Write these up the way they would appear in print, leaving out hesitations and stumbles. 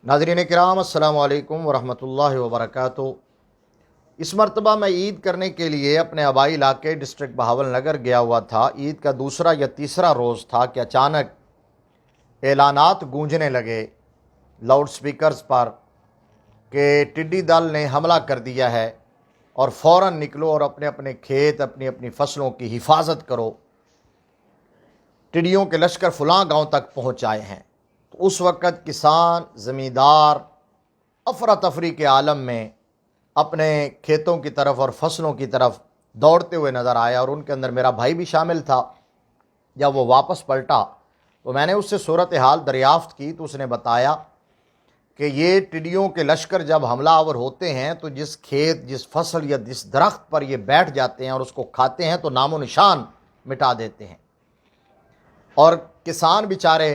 नाज़रीन किराम अस्सलामु अलैकुम वरहमतुल्लाहि वबरकातुहू। इस मरतबा मैं ईद करने के लिए अपने आबाई इलाके डिस्ट्रिक्ट बहावल नगर गया हुआ था। ईद का दूसरा या तीसरा रोज़ था कि अचानक ऐलानात गूंजने लगे लाउड स्पीकर्स पर कि टिड्डी दल ने हमला कर दिया है और फ़ौरन निकलो और अपने अपने खेत अपनी अपनी फसलों की हिफाजत करो। टिड्डियों के लश्कर फ़लाँ गांव तक पहुँच आए हैं। तो उस वक़्त किसान ज़मींदार अफरा तफरी के आलम में अपने खेतों की तरफ और फसलों की तरफ दौड़ते हुए नज़र आया, और उनके अंदर मेरा भाई भी शामिल था। जब वो वापस पलटा तो मैंने उससे सूरत हाल दरियाफ़्त की तो उसने बताया कि ये टिड्डियों के लश्कर जब हमलावर होते हैं तो जिस खेत, जिस फसल या जिस दरख्त पर ये बैठ जाते हैं और उसको खाते हैं तो नामो निशान मिटा देते हैं, और किसान बेचारे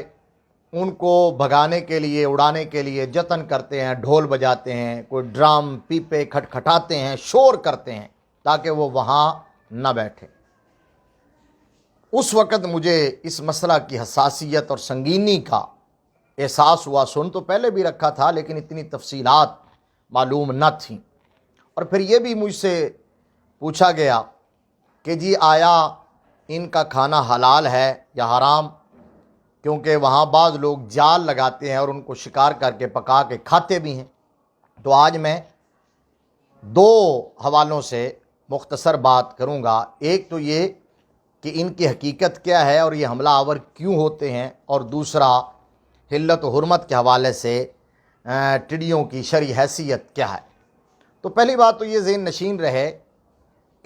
उनको भगाने के लिए, उड़ाने के लिए जतन करते हैं, ढोल बजाते हैं, कोई ड्रम पीपे खटखटाते हैं, शोर करते हैं ताकि वो वहाँ न बैठे। उस वक़्त मुझे इस मसला की हसासियत और संगीनी का एहसास हुआ। सुन तो पहले भी रखा था लेकिन इतनी तफसीलात मालूम न थी। और फिर ये भी मुझसे पूछा गया कि जी आया इनका खाना हलाल है या हराम, क्योंकि वहाँ बाज़ लोग जाल लगाते हैं और उनको शिकार करके पका के खाते भी हैं। तो आज मैं दो हवालों से मुख्तसर बात करूँगा। एक तो ये कि इनकी हकीकत क्या है और ये हमला आवर क्यों होते हैं, और दूसरा हिल्लत व हुर्मत के हवाले से टिड्डियों की शरई हैसियत क्या है। तो पहली बात तो ये ज़हन नशीन रहे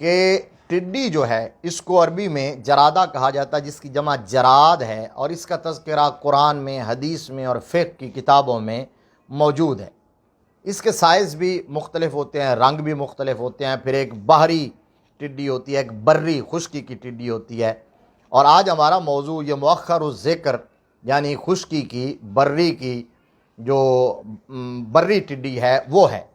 कि टिड्डी जो है इसको अरबी में जरादा कहा जाता है, जिसकी जमा जराद है, और इसका तज़किरा कुरान में, हदीस में और फ़िक़्ह की किताबों में मौजूद है। इसके साइज़ भी मुख्तलिफ़ होते हैं, रंग भी मुख्तलिफ़ होते हैं। फिर एक बहरी टिड्डी होती है, एक बर्री खुश्की की टिड्डी होती है। और आज हमारा मौजू ये मुअख्खर ज़िक्र यानी खुश्की की, बर्री की जो बर्री टिड्डी है वो है।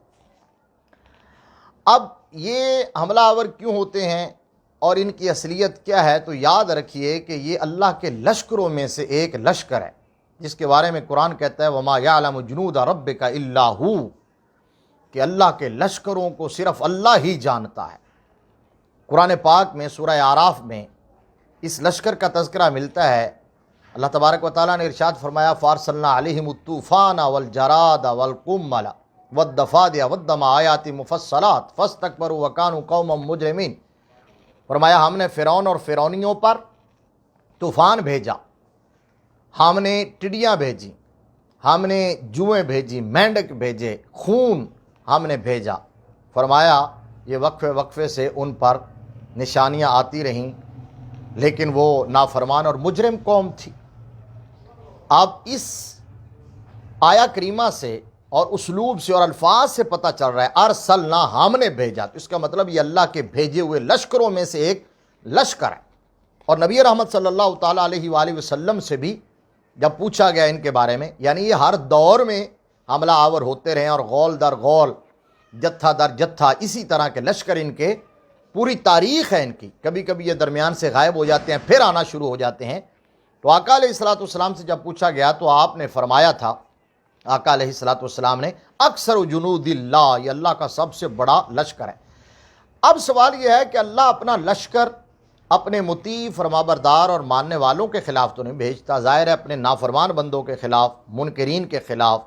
अब ये हमलावर क्यों होते हैं और इनकी असलियत क्या है, तो याद रखिए कि ये अल्लाह के लश्करों में से एक लश्कर है जिसके बारे में कुरान कहता है वमा यअलमु जुनूदा रब्बिका इल्ला हू, कि अल्लाह के लश्करों को सिर्फ अल्लाह ही जानता है। कुरान पाक में सूरह आराफ में इस लश्कर का तज़किरा मिलता है। अल्लाह तबारक व तआला ने इरशाद फरमाया फ़ारसलना अलैहिमुत तूफ़ाना वल जरादा वल कुम्मला वद्दफ़ादिया वद्दम आयाति मुफ़स्सलात फ़स्तकबरू व कानू कौमम मुजरिमीन। फरमाया हमने फ़िरौन और फ़िरौनियों पर तूफ़ान भेजा, हमने टिड्डियाँ भेजी, हमने जुएँ भेजी, मेंढक भेजे, खून हमने भेजा। फरमाया ये वक्फ़े वक्फ़े से उन पर निशानियाँ आती रहीं, लेकिन वो नाफरमान और मुजरिम कौम थी। अब इस आया करीमा से और उसलूब से और अल्फाज से पता चल रहा है अरसलना, हमने भेजा, तो इसका मतलब ये अल्लाह के भेजे हुए लश्करों में से एक लश्कर है। और नबी रहमत सल्लल्लाहु ताला अलैहि वसल्लम से भी जब पूछा गया इनके बारे में, यानी ये हर दौर में हमला आवर होते रहे और गौल दर गौल, जत्था दर जत्था इसी तरह के लश्कर इनके पूरी तारीख़ है इनकी। कभी कभी ये दरमियान से गायब हो जाते हैं, फिर आना शुरू हो जाते हैं। तो आका अलैहिस्सलातु वस्सलाम से जब पूछा गया तो आपने फरमाया था, आका अलैहिस्सलातु वस्सलाम ने, अक्सर जुनूदिल्लाह, ये अल्लाह का सबसे बड़ा लश्कर है। अब सवाल यह है कि अल्लाह अपना लश्कर अपने मुती, फरमाबरदार और मानने वालों के ख़िलाफ़ तो नहीं भेजता, ज़ाहिर है अपने नाफरमान बंदों के ख़िलाफ़, मुनकरीन के ख़िलाफ़,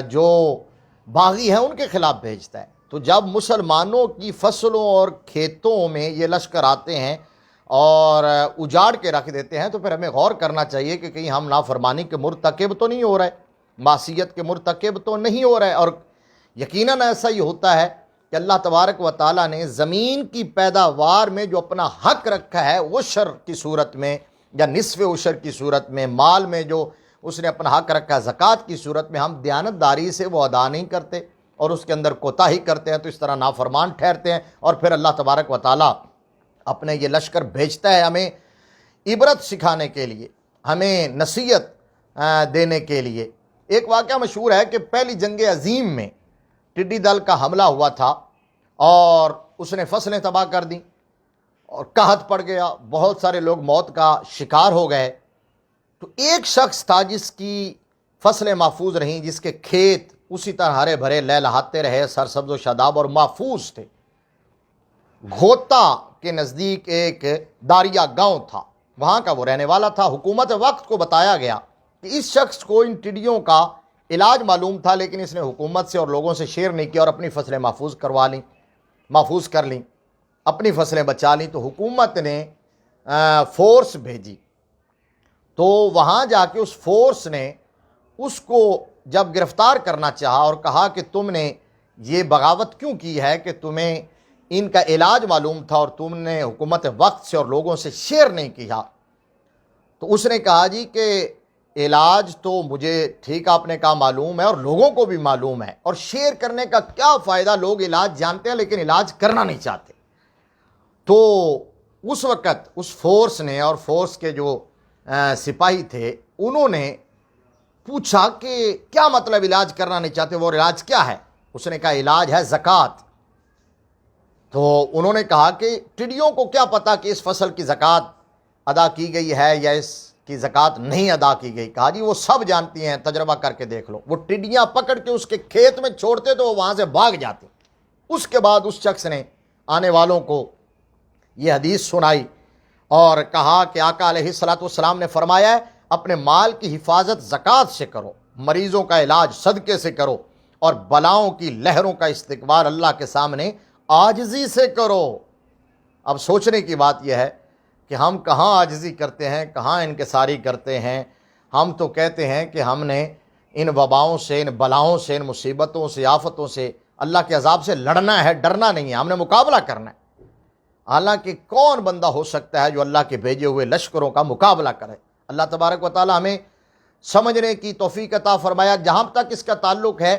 जो बागी हैं उनके ख़िलाफ़ भेजता है। तो जब मुसलमानों की फसलों और खेतों में ये लश्कर आते हैं और उजाड़ के रख देते हैं तो फिर हमें गौर करना चाहिए कि कहीं हम नाफरमानी के मुर्तकिब तो नहीं हो रहे, मासियत के मुर्तकिब तो नहीं हो रहे। और यकीनन ऐसा ही होता है कि अल्लाह तबारक व ताला ने ज़मीन की पैदावार में जो अपना हक़ रखा है उशर की सूरत में या निस्फ़ उशर की सूरत में, माल में जो उसने अपना हक़ रखा है ज़कात की सूरत में, हम दयानतदारी से वो अदा नहीं करते और उसके अंदर कोताही करते हैं, तो इस तरह नाफरमान ठहरते हैं। और फिर अल्लाह तबारक व ताला अपने ये लश्कर भेजता है हमें इबरत सिखाने के लिए, हमें नसीहत देने के लिए। एक वाक़या मशहूर है कि पहली जंग अज़ीम में टिड्डी दल का हमला हुआ था और उसने फसलें तबाह कर दी और कहत पड़ गया, बहुत सारे लोग मौत का शिकार हो गए। तो एक शख्स था जिसकी فصلیں محفوظ رہیں، جس کے کھیت اسی طرح ہرے بھرے لہلہاتے رہے، سرسبز و شاداب اور محفوظ تھے۔ گھوتا کے نزدیک ایک داریا گاؤں تھا، وہاں کا وہ رہنے والا تھا۔ حکومت وقت کو بتایا گیا کہ اس شخص کو ان ٹڈیوں کا علاج معلوم تھا، لیکن اس نے حکومت سے اور لوگوں سے شیئر نہیں کیا اور اپنی فصلیں محفوظ کر لیں، اپنی فصلیں بچا لیں۔ تو حکومت نے فورس بھیجی، تو وہاں جا کے اس فورس نے اس کو جب گرفتار کرنا چاہا اور کہا کہ تم نے یہ بغاوت کیوں کی ہے کہ تمہیں ان کا علاج معلوم تھا اور تم نے حکومت وقت سے اور لوگوں سے شیئر نہیں کیا، تو اس نے کہا جی کہ علاج تو مجھے ٹھیک آپ نے کہا معلوم ہے اور لوگوں کو بھی معلوم ہے، اور شیئر کرنے کا کیا فائدہ، لوگ علاج جانتے ہیں لیکن علاج کرنا نہیں چاہتے۔ تو اس وقت اس فورس نے اور فورس کے جو سپاہی تھے انہوں نے پوچھا کہ کیا مطلب علاج کرنا نہیں چاہتے، وہ علاج کیا ہے؟ اس نے کہا علاج ہے زکوٰۃ۔ تو انہوں نے کہا کہ ٹڈیوں کو کیا پتا کہ اس فصل کی زکوٰۃ ادا کی گئی ہے یا اس کی زکوٰۃ نہیں ادا کی گئی؟ کہا جی وہ سب جانتی ہیں، تجربہ کر کے دیکھ لو۔ وہ ٹڈیاں پکڑ کے اس کے کھیت میں چھوڑتے تو وہ وہاں سے بھاگ جاتے۔ اس کے بعد اس شخص نے آنے والوں کو یہ حدیث سنائی اور کہا کہ آقا علیہ الصلوۃ والسلام نے فرمایا ہے اپنے مال کی حفاظت زکوٰۃ سے کرو، مریضوں کا علاج صدقے سے کرو، اور بلاؤں کی لہروں کا استقبال اللہ کے سامنے عاجزی سے کرو۔ اب سوچنے کی بات یہ ہے کہ ہم کہاں عاجزی کرتے ہیں، کہاں انکساری کرتے ہیں۔ ہم تو کہتے ہیں کہ ہم نے ان وباؤں سے، ان بلاؤں سے، ان مصیبتوں سے، آفتوں سے، اللہ کے عذاب سے لڑنا ہے، ڈرنا نہیں ہے، ہم نے مقابلہ کرنا ہے۔ حالانکہ کون بندہ ہو سکتا ہے جو اللہ کے بھیجے ہوئے لشکروں کا مقابلہ کرے؟ اللہ تبارک و تعالی ہمیں سمجھنے کی توفیق عطا فرمایا۔ جہاں تک اس کا تعلق ہے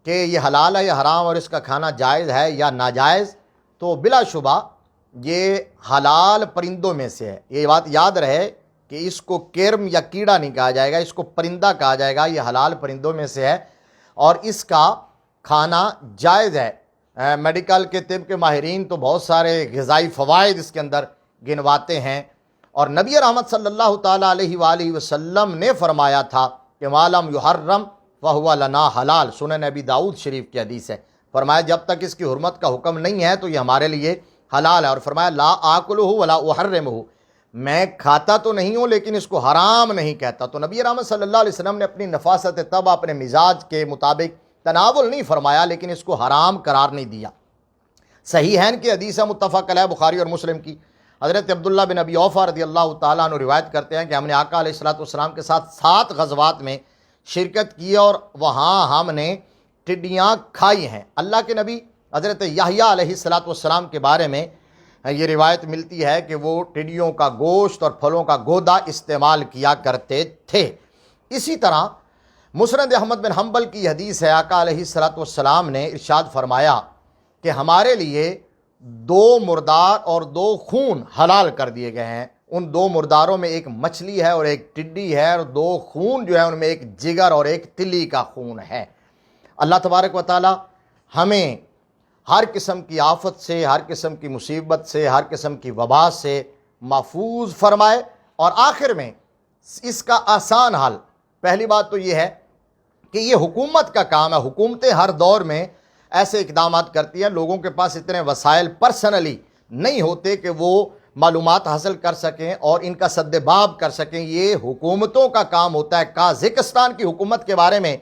کہ یہ حلال ہے یا حرام اور اس کا کھانا جائز ہے یا ناجائز، تو بلا شبہ یہ حلال پرندوں میں سے ہے۔ یہ بات یاد رہے کہ اس کو کرم یا کیڑا نہیں کہا جائے گا، اس کو پرندہ کہا جائے گا۔ یہ حلال پرندوں میں سے ہے اور اس کا کھانا جائز ہے۔ میڈیکل کے طب کے ماہرین تو بہت سارے غذائی فوائد اس کے اندر گنواتے ہیں، اور نبی رحمت صلی اللہ تعالیٰ علیہ وآلہ وسلم نے فرمایا تھا کہ مالم یحرم فہو لنا حلال۔ سنن نبی داؤد شریف کی حدیث ہے، فرمایا جب تک اس کی حرمت کا حکم نہیں ہے تو یہ ہمارے لیے حلال ہے، اور فرمایا لا آکلہ ولا احرمہ، میں کھاتا تو نہیں ہوں لیکن اس کو حرام نہیں کہتا۔ تو نبی رحمت صلی اللہ علیہ وسلم نے اپنی نفاست طبع، اپنے مزاج کے مطابق تناول نہیں فرمایا لیکن اس کو حرام قرار نہیں دیا۔ صحیحین کی حدیث ہے، متفق علیہ، بخاری اور مسلم کی۔ حضرت عبداللہ بن ابی اوفیٰ رضی اللہ تعالیٰ عنہ روایت کرتے ہیں کہ ہم نے آقا علیہ الصلوۃ والسلام کے ساتھ 7 غزوات میں شرکت کی اور وہاں ہم نے ٹڈیاں کھائی ہیں۔ اللہ کے نبی حضرت یحییٰ علیہ الصلوۃ والسلام کے بارے میں یہ روایت ملتی ہے کہ وہ ٹڈیوں کا گوشت اور پھلوں کا گودا استعمال کیا کرتے تھے۔ اسی طرح مسند احمد بن حنبل کی حدیث ہے، آقا علیہ الصلوۃ والسلام نے ارشاد فرمایا کہ ہمارے لیے 2 مردار اور 2 خون حلال کر دیے گئے ہیں۔ ان 2 مرداروں میں ایک مچھلی ہے اور ایک ٹڈی ہے، اور 2 خون جو ہے ان میں ایک جگر اور ایک تلی کا خون ہے۔ اللہ تبارک و تعالی ہمیں ہر قسم کی آفت سے، ہر قسم کی مصیبت سے، ہر قسم کی وبا سے محفوظ فرمائے۔ اور آخر میں اس کا آسان حل، پہلی بات تو یہ ہے کہ یہ حکومت کا کام ہے۔ حکومتیں ہر دور میں ایسے اقدامات کرتی ہیں، لوگوں کے پاس اتنے وسائل پرسنلی نہیں ہوتے کہ وہ معلومات حاصل کر سکیں اور ان کا سد باب کر سکیں۔ یہ حکومتوں کا کام ہوتا ہے۔ قازقستان کی حکومت کے بارے میں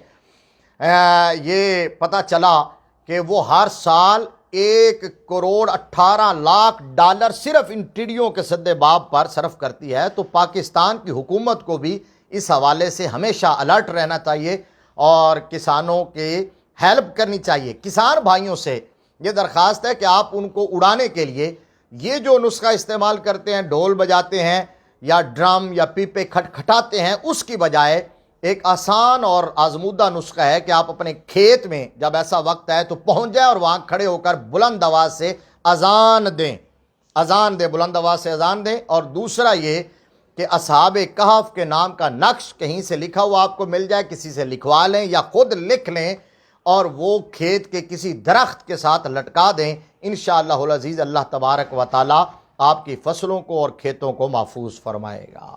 یہ پتہ چلا کہ وہ ہر سال 1,18,00,000 صرف ان ٹڈیوں کے سد باب پر صرف کرتی ہے۔ تو پاکستان کی حکومت کو بھی اس حوالے سے ہمیشہ الرٹ رہنا چاہیے اور کسانوں کے ہیلپ کرنی چاہیے۔ کسان بھائیوں سے یہ درخواست ہے کہ آپ ان کو اڑانے کے لیے یہ جو نسخہ استعمال کرتے ہیں، ڈھول بجاتے ہیں یا ڈرم یا پیپے کھٹکھٹاتے ہیں، اس کی بجائے ایک آسان اور آزمودہ نسخہ ہے کہ آپ اپنے کھیت میں جب ایسا وقت آئے تو پہنچ جائیں اور وہاں کھڑے ہو کر بلند آواز سے اذان دیں، بلند آواز سے اذان دیں۔ اور دوسرا یہ کہ اصحاب کہف کے نام کا نقش کہیں سے لکھا ہوا آپ کو مل جائے، کسی سے لکھوا لیں یا خود لکھ لیں اور وہ کھیت کے کسی درخت کے ساتھ لٹکا دیں۔ انشاءاللہ العزیز اللہ تبارک و تعالی آپ کی فصلوں کو اور کھیتوں کو محفوظ فرمائے گا۔